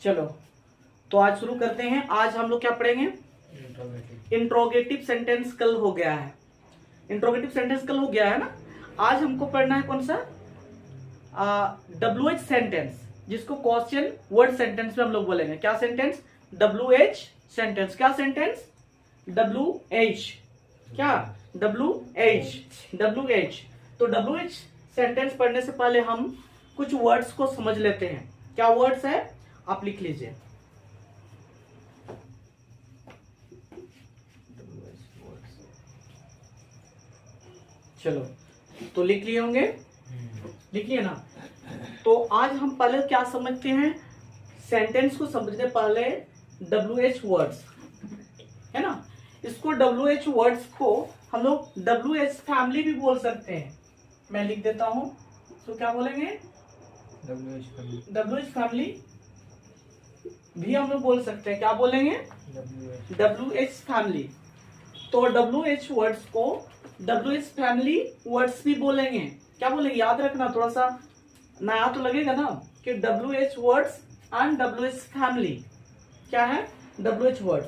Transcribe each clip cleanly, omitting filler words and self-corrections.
चलो तो आज शुरू करते हैं। आज हम लोग क्या पढ़ेंगे? इंट्रोगेटिव सेंटेंस कल हो गया है। इंट्रोगेटिव सेंटेंस कल हो गया है ना। आज हमको पढ़ना है कौन सा? WH सेंटेंस, जिसको क्वेश्चन वर्ड सेंटेंस में हम लोग बोलेंगे। क्या सेंटेंस? WH sentence. क्या सेंटेंस? WH। क्या? WH। तो WH सेंटेंस पढ़ने से पहले हम कुछ वर्ड्स को समझ लेते हैं। क्या वर्ड्स है आप लिख लीजिए। चलो तो लिख लिए होंगे, लिख लिए ना। तो आज हम पहले क्या समझते हैं? सेंटेंस को समझने पहले WH वर्ड्स है ना। इसको WH वर्ड्स को हम लोग WH फैमिली भी बोल सकते हैं। मैं लिख देता हूं। तो क्या बोलेंगे? WH फैमिली भी हम लोग बोल सकते हैं। क्या बोलेंगे? WH family. तो WH वर्ड्स को WH फैमिली वर्ड्स भी बोलेंगे। क्या बोलेंगे? याद रखना, थोड़ा सा नया तो लगेगा ना कि WH words and WH family क्या है? WH words.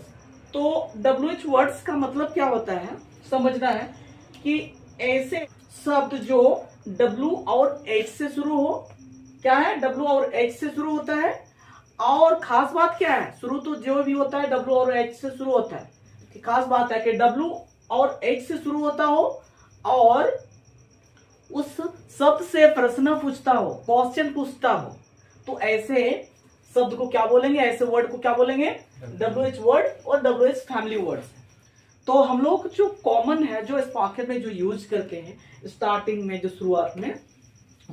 तो WH वर्ड्स का मतलब क्या होता है समझना है कि ऐसे शब्द जो W और H से शुरू हो। क्या है? W और H से शुरू होता है। और खास बात क्या है? शुरू तो जो भी होता है W और H से शुरू होता है। कि खास बात है कि W और H से शुरू होता हो और उस शब्द से प्रश्न पूछता हो, क्वेश्चन पूछता हो, तो ऐसे शब्द को क्या बोलेंगे? ऐसे वर्ड को क्या बोलेंगे? WH वर्ड और WH फैमिली वर्ड्स। तो हम लोग जो कॉमन है, जो इस वाक्य में जो यूज करते हैं स्टार्टिंग में, जो शुरुआत में,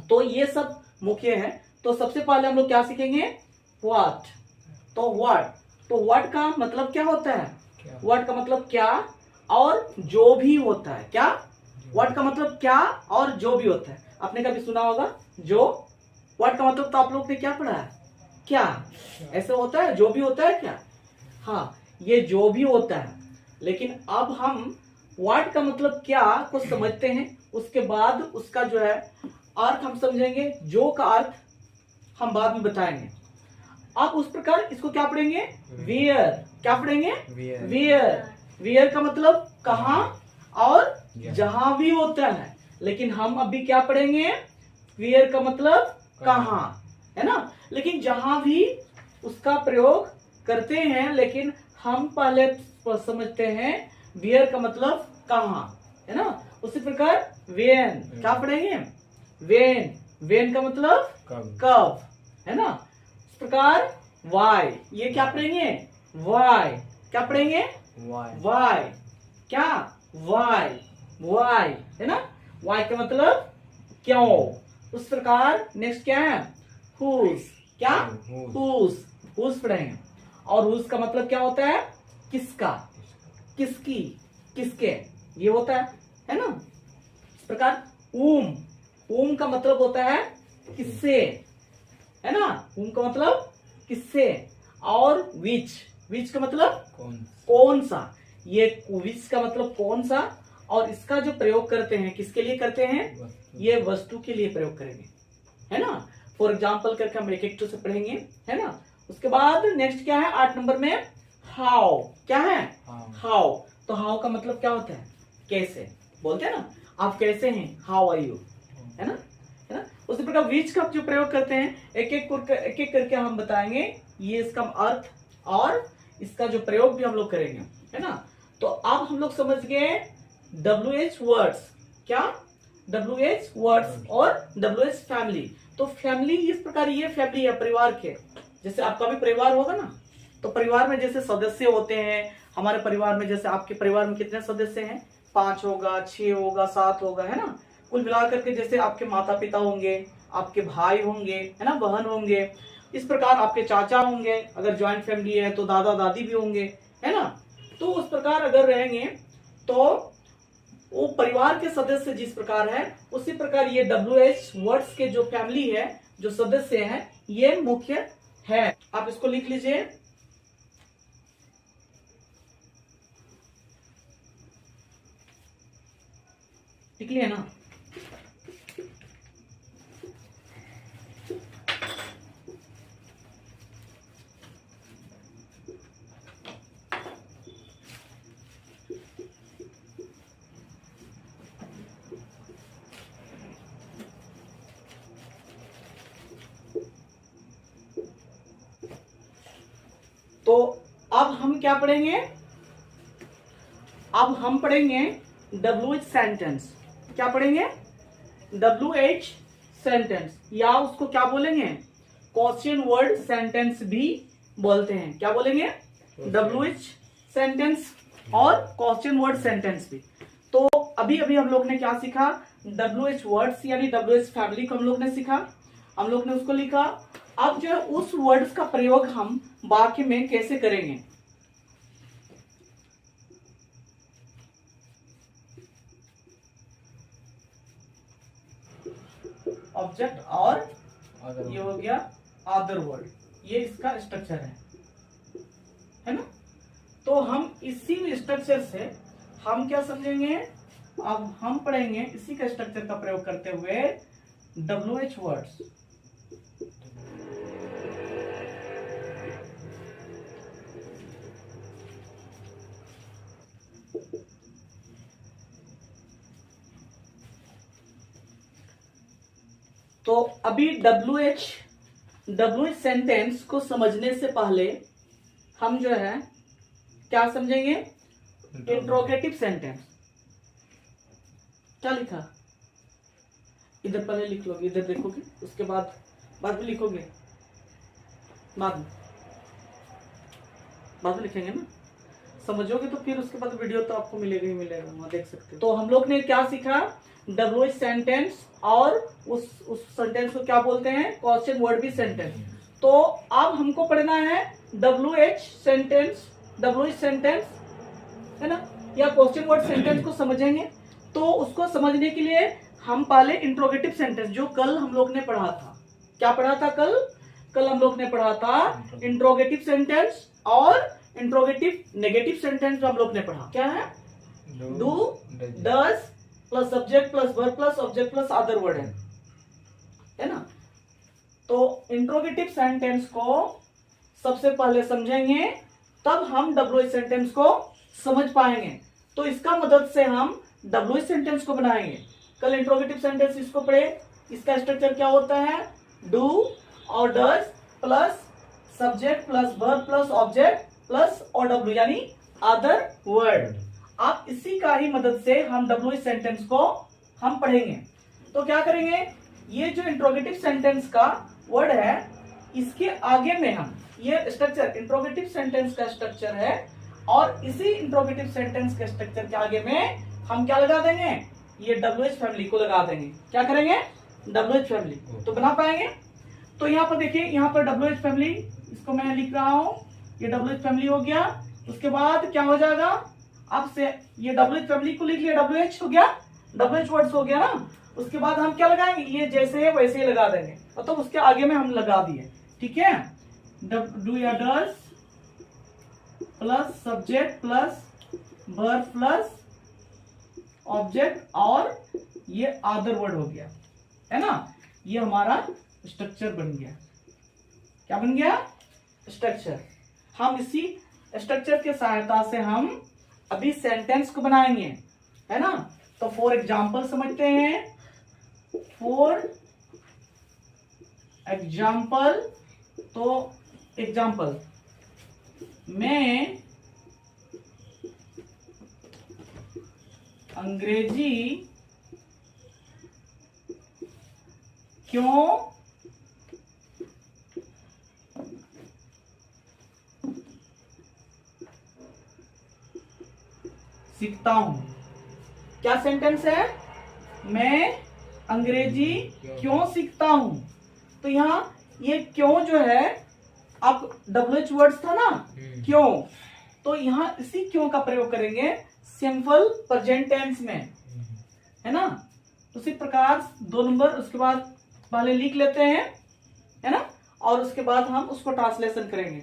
तो ये सब मुख्य है। तो सबसे पहले हम लोग क्या सीखेंगे? व्हाट। तो व्हाट, तो व्हाट का मतलब क्या होता है? व्हाट का मतलब क्या और जो भी होता है। क्या? व्हाट का मतलब क्या और जो भी होता है। आपने कभी सुना होगा जो। व्हाट का मतलब तो आप लोग ने क्या पढ़ा है? क्या ऐसे होता है? जो भी होता है क्या? हाँ, ये जो भी होता है। लेकिन अब हम व्हाट का मतलब क्या को समझते हैं, उसके बाद उसका जो है अर्थ हम समझेंगे। जो का अर्थ हम बाद में बताएंगे। अब उस प्रकार इसको क्या पढ़ेंगे? वेयर। क्या पढ़ेंगे? वेयर। वेयर का मतलब कहां और जहां भी होता है। लेकिन हम अभी क्या पढ़ेंगे? वेयर का मतलब कहां, है ना। लेकिन जहां भी उसका प्रयोग करते हैं, लेकिन हम पहले समझते हैं वेयर का मतलब कहां, है ना। उसी प्रकार वेन। क्या पढ़ेंगे? वेन। वेन का मतलब कब, है ना। इस प्रकार वाई। ये क्या पढ़ेंगे? वाई। क्या पढ़ेंगे? वाई। क्या? वाई। वाई, है ना। वाई का मतलब क्यों। उस प्रकार नेक्स्ट क्या है? हुज। क्या? हुज। हुज पढ़ेंगे। और हुज का मतलब क्या होता है? किसका, किसकी, किसके, ये होता है ना। इस प्रकार ऊम। ऊम का मतलब होता है किससे, है ना। ऊम का मतलब किससे। और विच। विच का मतलब कौन सा। ये विच का मतलब कौन सा। और इसका जो प्रयोग करते हैं, किसके लिए करते हैं? ये वस्तु के लिए प्रयोग करेंगे, है ना। फॉर एग्जाम्पल करके हम एक एक से पढ़ेंगे, है ना। उसके बाद नेक्स्ट क्या है 8 नंबर में? हाउ। क्या है? हाउ। तो हाउ का मतलब क्या होता है? कैसे। बोलते हैं ना, आप कैसे हैं, हाउ आर यू, है ना, है ना। उसी प्रकार विच का जो प्रयोग करते हैं, एक एक करके हम बताएंगे। ये इसका अर्थ और इसका जो प्रयोग भी हम लोग करेंगे, है ना। तो अब हम लोग समझ गए WH वर्ड्स। क्या? WH वर्ड्स और WH फैमिली। तो फैमिली इस प्रकार, ये फैमिली है परिवार के। जैसे आपका भी परिवार होगा ना, तो परिवार में जैसे सदस्य होते हैं। हमारे परिवार में जैसे आपके परिवार में कितने सदस्य हैं? 5 होगा, 6 होगा, 7 होगा, है ना। कुल मिलाकर के जैसे आपके माता पिता होंगे, आपके भाई होंगे, है ना, बहन होंगे। इस प्रकार आपके चाचा होंगे, अगर ज्वाइंट फैमिली है तो दादा दादी भी होंगे, है ना। तो उस प्रकार अगर रहेंगे तो वो परिवार के सदस्य जिस प्रकार है, उसी प्रकार ये WH वर्ड्स के जो फैमिली है, जो सदस्य हैं, ये मुख्य है। आप इसको लिख लीजिए। लिख लिया ना। क्या पढ़ेंगे, अब हम पढ़ेंगे WH सेंटेंस। क्या पढ़ेंगे, WH सेंटेंस, या उसको क्या बोलेंगे, क्वेश्चन वर्ड सेंटेंस भी बोलते हैं। क्या बोलेंगे, WH सेंटेंस और क्वेश्चन वर्ड सेंटेंस भी। तो अभी अभी हम लोग ने क्या सीखा, WH वर्ड्स यानी WH फैमिली को हम लोग ने सीखा, हम लोग ने उसको लिखा। अब जो है उस वर्ड्स का प्रयोग हम वाक्य में कैसे करेंगे। ऑब्जेक्ट और ये हो गया अदर वर्ड, ये इसका स्ट्रक्चर है ना। तो हम इसी स्ट्रक्चर से हम क्या समझेंगे, अब हम पढ़ेंगे इसी का स्ट्रक्चर का प्रयोग करते हुए WH वर्ड्स। तो अभी WH सेंटेंस को समझने से पहले हम जो है क्या समझेंगे, इंट्रोगेटिव सेंटेंस। क्या लिखा, इधर पहले लिख लोगे, इधर देखोगे, उसके बाद में लिखोगे, बाद में लिखेंगे ना, समझोगे तो फिर उसके बाद वीडियो तो आपको मिलेगा ही मिलेगा, वहां देख सकते हो। तो हम लोग ने क्या सीखा, WH सेंटेंस और उस सेंटेंस को क्या बोलते हैं, क्वेश्चन वर्ड भी सेंटेंस। तो अब हमको पढ़ना है WH सेंटेंस है ना, या क्वेश्चन वर्ड सेंटेंस को समझेंगे। तो उसको समझने के लिए हम पहले इंट्रोगेटिव सेंटेंस, जो कल हम लोग ने पढ़ा था, क्या पढ़ा था कल हम लोग ने पढ़ा था इंट्रोगेटिव सेंटेंस और इंट्रोगेटिव नेगेटिव सेंटेंस। हम लोग ने पढ़ा क्या है, do, does plus subject plus verb plus object plus other word है ना। तो इंट्रोगेटिव सेंटेंस को सबसे पहले समझेंगे, तब हम WH सेंटेंस को समझ पाएंगे। तो इसका मदद से हम WH सेंटेंस को बनाएंगे। कल इंट्रोगेटिव सेंटेंस इसको पढ़े, इसका स्ट्रक्चर क्या होता है, डू और does plus subject plus verb plus object plus OW यानी अदर वर्ड। आप इसी का ही मदद से हम WH सेंटेंस को हम पढ़ेंगे। तो क्या करेंगे, ये जो इंट्रोगेटिव सेंटेंस का वर्ड है, इसके आगे में हम ये स्ट्रक्चर इंट्रोगेटिव सेंटेंस का स्ट्रक्चर है, और इसी इंट्रोगेटिव सेंटेंस के स्ट्रक्चर के आगे में हम क्या लगा देंगे, ये WH फैमिली को लगा देंगे। क्या करेंगे, WH फैमिली, तो बना पाएंगे। तो यहाँ पर देखिए, यहाँ पर WH फैमिली, इसको मैं लिख रहा हूं, ये WH फैमिली हो गया। उसके बाद क्या हो जाएगा, अब से ये WH फैमिली को लिख लिया, WH हो गया, WH वर्ड्स हो गया ना। उसके बाद हम क्या लगाएंगे, ये जैसे है वैसे ही लगा देंगे, मतलब उसके आगे में हम लगा दिए, ठीक है। डू या does plus subject plus verb plus object और ये अदर वर्ड हो गया, है ना। ये हमारा स्ट्रक्चर बन गया। क्या बन गया, स्ट्रक्चर। हम इसी स्ट्रक्चर के सहायता से हम अभी सेंटेंस को बनाएंगे, है ना। तो फॉर एग्जाम्पल समझते हैं, फॉर एग्जाम्पल, तो एग्जाम्पल, मैं अंग्रेजी क्यों सीखता हूं। क्या सेंटेंस है, मैं अंग्रेजी क्यों सीखता हूं। तो यहां ये क्यों जो है, अब WH वर्ड्स था ना, क्यों, तो यहां इसी क्यों का प्रयोग करेंगे सिंपल प्रेजेंट टेंस में, है ना। उसी प्रकार 2 नंबर उसके बाद पहले लिख लेते हैं, है ना, और उसके बाद हम उसको ट्रांसलेशन करेंगे।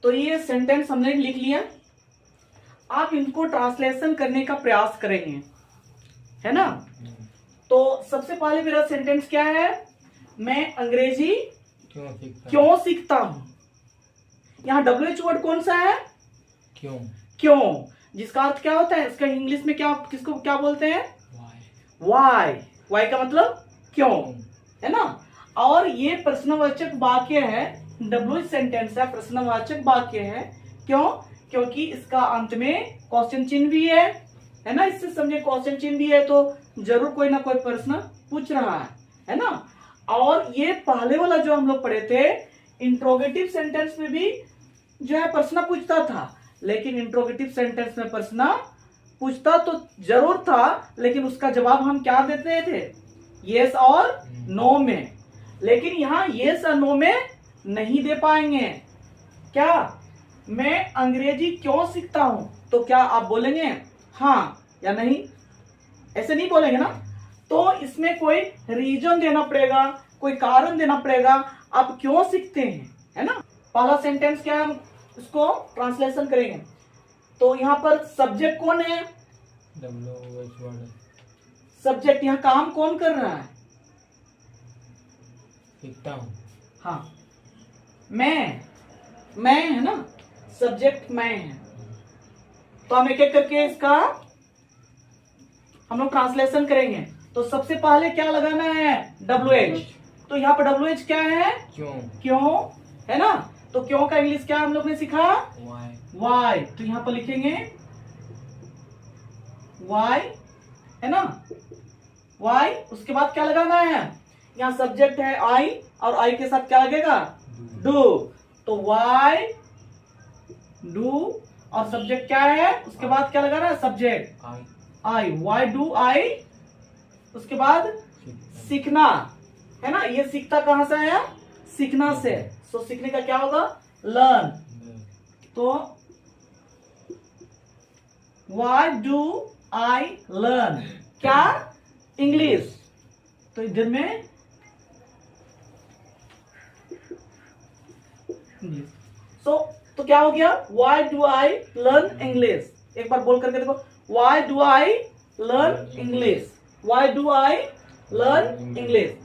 तो ये सेंटेंस हमने लिख लिया, आप इनको ट्रांसलेशन करने का प्रयास करेंगे, है ना। तो सबसे पहले मेरा सेंटेंस क्या है, मैं अंग्रेजी क्यों सीखता हूं। यहां WH वर्ड कौन सा है, क्यों, जिसका अर्थ क्या होता है, इसका इंग्लिश में क्या, किसको क्या बोलते हैं, वाई, वाई का मतलब क्यों, है ना। और ये प्रश्नवाचक वाक्य है, WH सेंटेंस है, प्रश्नवाचक वाक्य है। क्यों? क्योंकि इसका अंत में क्वेश्चन चिन्ह भी है ना। इससे समझे क्वेश्चन चिन्ह भी है तो जरूर कोई ना कोई प्रश्न पूछ रहा है ना। और ये पहले वाला जो हम लोग पढ़े थे, इंट्रोगेटिव सेंटेंस में भी जो है प्रश्न पूछता था, लेकिन इंट्रोगेटिव सेंटेंस में प्रश्न पूछता तो जरूर था, लेकिन उसका जवाब हम क्या देते थे, यस और नो में। लेकिन यहाँ यस और नो में नहीं दे पाएंगे। क्या मैं अंग्रेजी क्यों सीखता हूं, तो क्या आप बोलेंगे हाँ या नहीं, ऐसे नहीं बोलेंगे ना। तो इसमें कोई रीजन देना पड़ेगा, कोई कारण देना पड़ेगा, आप क्यों सीखते हैं, है ना। पहला सेंटेंस क्या है, हम इसको ट्रांसलेशन करेंगे। तो यहाँ पर सब्जेक्ट कौन है, सब्जेक्ट, यहाँ काम कौन कर रहा है, सीखता हूं। हाँ मैं है ना, सब्जेक्ट मैं है। तो हम एक एक करके इसका हम लोग ट्रांसलेशन करेंगे। तो सबसे पहले क्या लगाना है, WH। तो यहाँ पर WH क्या है, क्यों, है ना। तो क्यों का इंग्लिश क्या हम लोग ने सीखा, वाई। तो यहाँ पर लिखेंगे वाई, है ना, वाई। उसके बाद क्या लगाना है, यहाँ सब्जेक्ट है आई, और आई के साथ क्या लगेगा, डू। तो वाई डू, और सब्जेक्ट क्या है, उसके बाद क्या लगाना है, subject I, why do I. उसके बाद सीखना, है ना। ये सीखता कहां से आया, सीखना से। सो सीखने का क्या होगा, लर्न। तो वाई डू आई लर्न, क्या, इंग्लिश। तो इधर में तो क्या हो गया, why do I learn English. एक बार बोल करके देखो, why do I learn English, why do I learn English.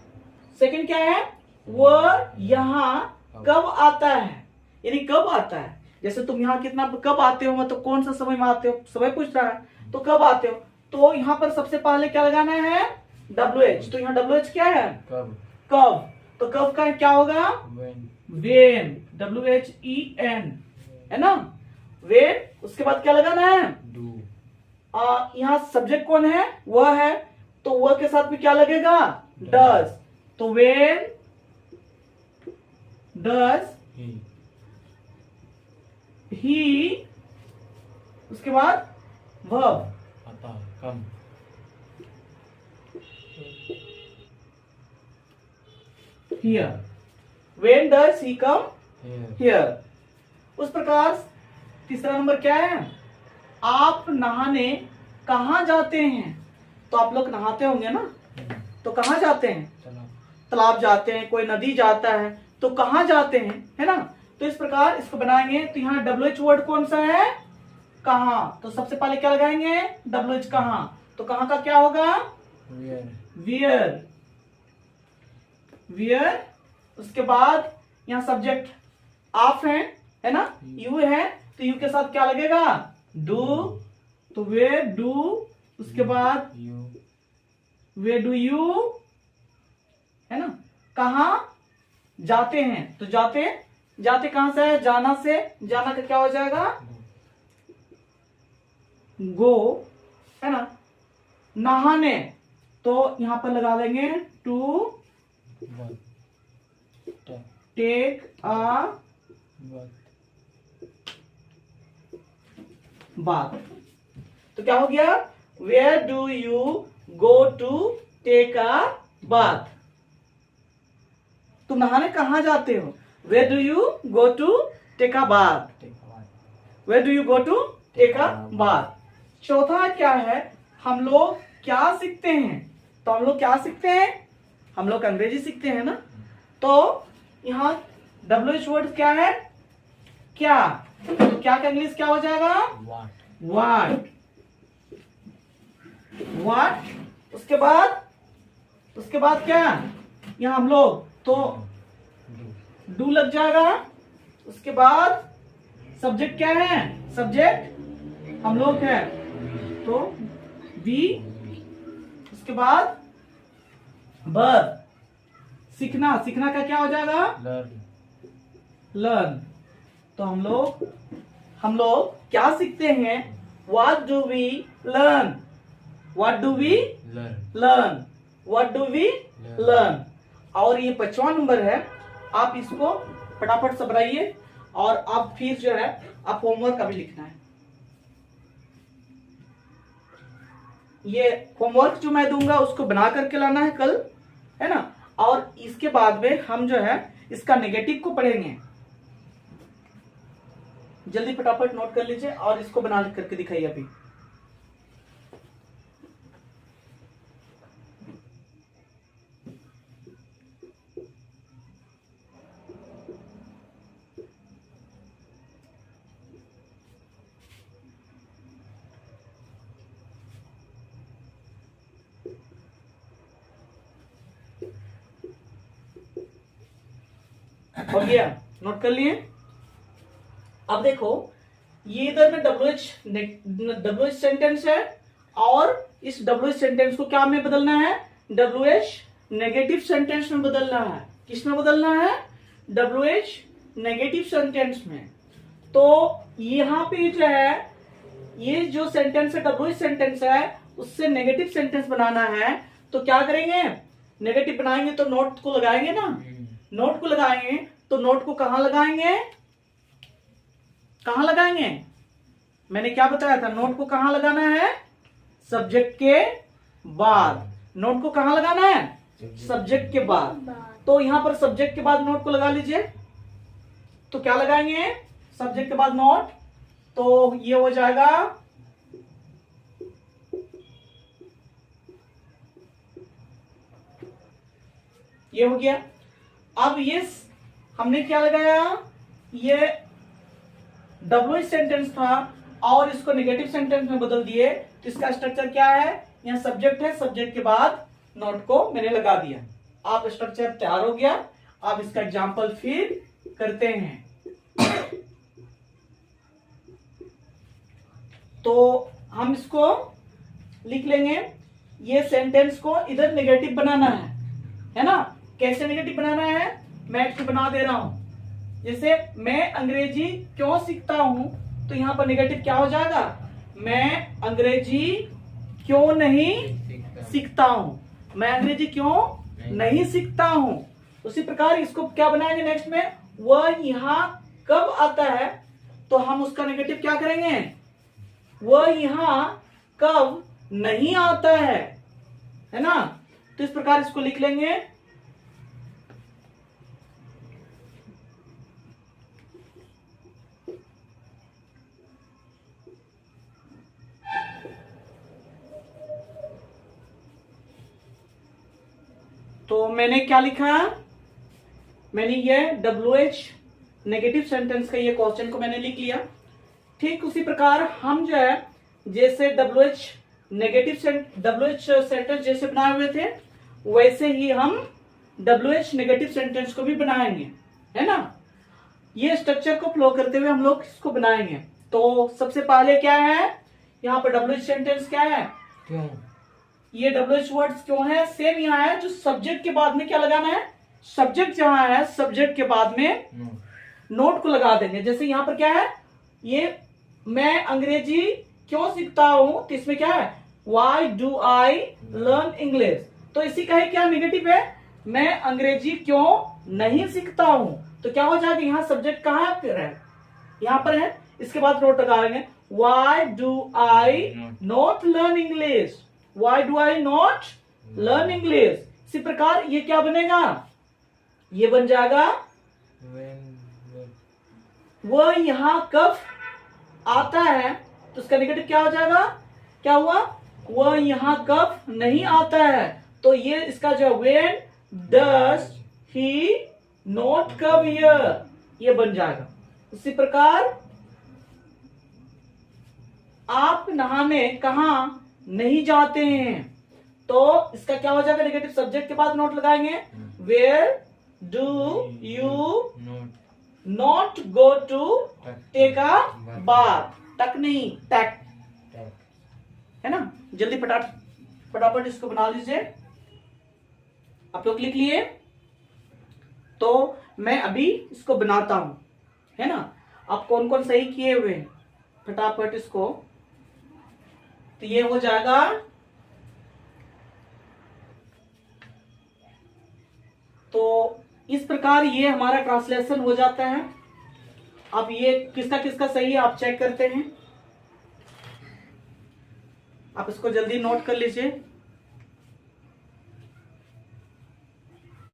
Second क्या है, वह यहाँ कब आता है, यानी कब आता है। जैसे तुम यहाँ कितना कब आते हो, मतलब कौन सा समय में आते हो, समय पूछ रहा है, तो कब आते हो। तो यहाँ पर सबसे पहले क्या लगाना है, WH। तो यहाँ WH क्या है, कब। तो कब का क्या होगा, वेन, WHEN, है ना, वेन। उसके बाद क्या लगाना है, यहाँ सब्जेक्ट कौन है, वह है। तो वह के साथ में क्या लगेगा, डज। तो वेन डज ही, उसके बाद verb, come. Here, when does he come here. उस प्रकार तीसरा नंबर क्या है, आप नहाने कहाँ जाते हैं। तो आप लोग नहाते होंगे ना, तो कहाँ जाते हैं, तालाब जाते हैं, कोई नदी जाता है, तो कहाँ जाते हैं, है ना। तो इस प्रकार इसको बनाएंगे। तो यहाँ WH वर्ड कौन सा है, कहाँ। तो सबसे पहले क्या लगाएंगे, WH कहाँ। तो कहाँ का क्या होगा, वियर, वियर। उसके बाद यहाँ सब्जेक्ट आप है ना, यू है। तो यू के साथ क्या लगेगा, डू। तो वे डू, उसके बाद वे डू यू, है ना। कहाँ जाते हैं, तो जाते, जाते कहां से है, जाना से। जाना का क्या हो जाएगा, गो, है ना। नहाने, तो यहां पर लगा देंगे टू टेक अ बाथ। तो क्या हो गया, where do you go to take a bath. तुम नहाने कहां जाते हो, where do you go to take a bath, where do you go to take a bath. चौथा क्या है, हम लोग क्या सीखते हैं। तो हम लोग क्या सीखते हैं, हम लोग अंग्रेजी सीखते हैं ना। तो यहाँ WH वर्ड क्या है, क्या। तो क्या का इंग्लिश क्या हो जाएगा, व्हाट, व्हाट। उसके बाद क्या, यहाँ हम लोग तो डू लग जाएगा। उसके बाद सब्जेक्ट क्या है, सब्जेक्ट हम लोग है तो वी। उसके बाद बर्ब सीखना, सीखना का क्या हो जाएगा? Learn. लर्न। तो हम लोग क्या सीखते हैं? What do we learn? What do we Learn. Learn? What do we Learn. Learn? और ये 5वां नंबर है, आप इसको फटाफट से बनाइए और आप फिर जो है आप होमवर्क अभी लिखना है। ये होमवर्क जो मैं दूंगा उसको बना करके लाना है कल, है ना? और इसके बाद में हम जो है इसका नेगेटिव को पढ़ेंगे। जल्दी फटाफट नोट कर लीजिए और इसको बना करके दिखाइए अभी। हो गया? नोट कर लिए? अब देखो, ये इधर में WH सेंटेंस है और इस WH सेंटेंस को क्या में बदलना है? WH नेगेटिव सेंटेंस में बदलना है। किस में बदलना है? WH नेगेटिव सेंटेंस में। तो यहां पे जो है ये जो सेंटेंस है WH सेंटेंस है, उससे नेगेटिव सेंटेंस बनाना है। तो क्या करेंगे? नेगेटिव बनाएंगे तो नोट को लगाएंगे ना। नोट को लगाएंगे तो नोट को कहां लगाएंगे? कहां लगाएंगे? मैंने क्या बताया था? नोट को कहां लगाना है? सब्जेक्ट के बाद। नोट को कहां लगाना है? सब्जेक्ट के बाद। तो यहां पर सब्जेक्ट के बाद नोट को लगा लीजिए। तो क्या लगाएंगे? सब्जेक्ट के बाद नोट। तो ये हो जाएगा ये हो गया। अब ये हमने क्या लगाया? ये WH सेंटेंस था और इसको नेगेटिव सेंटेंस में बदल दिए। तो इसका स्ट्रक्चर क्या है? यहाँ सब्जेक्ट है, सब्जेक्ट के बाद नोट को मैंने लगा दिया। आप स्ट्रक्चर तैयार हो गया। आप इसका एग्जाम्पल फिर करते हैं। तो हम इसको लिख लेंगे। ये सेंटेंस को इधर नेगेटिव बनाना है ना? कैसे नेगेटिव बनाना है? मैं इसको बना दे रहा हूं। जैसे मैं अंग्रेजी क्यों सीखता हूं, तो यहां पर नेगेटिव क्या हो जाएगा? मैं अंग्रेजी क्यों नहीं सीखता हूं। मैं अंग्रेजी क्यों नहीं सीखता हूं। उसी प्रकार इसको क्या बनाएंगे नेक्स्ट में? वह यहां कब आता है, तो हम उसका नेगेटिव क्या करेंगे? वह यहां कब नहीं आता है ना? तो इस प्रकार इसको लिख लेंगे। तो मैंने क्या लिखा? मैंने ये WH नेगेटिव सेंटेंस का ये क्वेश्चन को मैंने लिख लिया। ठीक उसी प्रकार हम जो है जैसे WH सेंटेंस जैसे बनाए हुए थे, वैसे ही हम WH नेगेटिव सेंटेंस को भी बनाएंगे, है ना? ये स्ट्रक्चर को फ्लो करते हुए हम लोग इसको बनाएंगे। तो सबसे पहले क्या है? यहाँ पर WH सेंटेंस क्या है? क्यों? ये WH वर्ड्स क्यों है? सेम यहाँ है। जो सब्जेक्ट के बाद में क्या लगाना है? सब्जेक्ट जहां है, सब्जेक्ट के बाद में नोट को लगा देंगे। जैसे यहाँ पर क्या है? ये मैं अंग्रेजी क्यों सीखता हूं, तो इसमें क्या है? Why do I learn English? तो इसी का ही क्या नेगेटिव है? मैं अंग्रेजी क्यों नहीं सीखता हूं। तो क्या हो जाएगा? यहाँ सब्जेक्ट कहां है? यहाँ पर है। इसके बाद नोट लगाएंगे। Why do I not learn English? Why do I not learn English? इसी प्रकार ये क्या बनेगा? ये बन जाएगा वह यहां कब आता है। तो उसका नेगेटिव क्या हो जाएगा? क्या हुआ? वह यहां कब नहीं आता है। तो ये इसका जो when does he not come here, ये बन जाएगा। इसी प्रकार आप नहाने कहां नहीं जाते हैं, तो इसका क्या हो जाएगा? नेगेटिव सब्जेक्ट के बाद नोट लगाएंगे। Where do you not go to take a bath. Tuck नहीं, टैक, है ना? जल्दी फटाफट इसको बना लीजिए। आप लोग लिख लिए? तो मैं अभी इसको बनाता हूं, है ना। आप कौन कौन सही किए हुए हैं फटाफट इसको। तो ये हो जाएगा तो इस प्रकार ये हमारा ट्रांसलेशन हो जाता है। अब ये किसका किसका सही है आप चेक करते हैं। आप इसको जल्दी नोट कर लीजिए।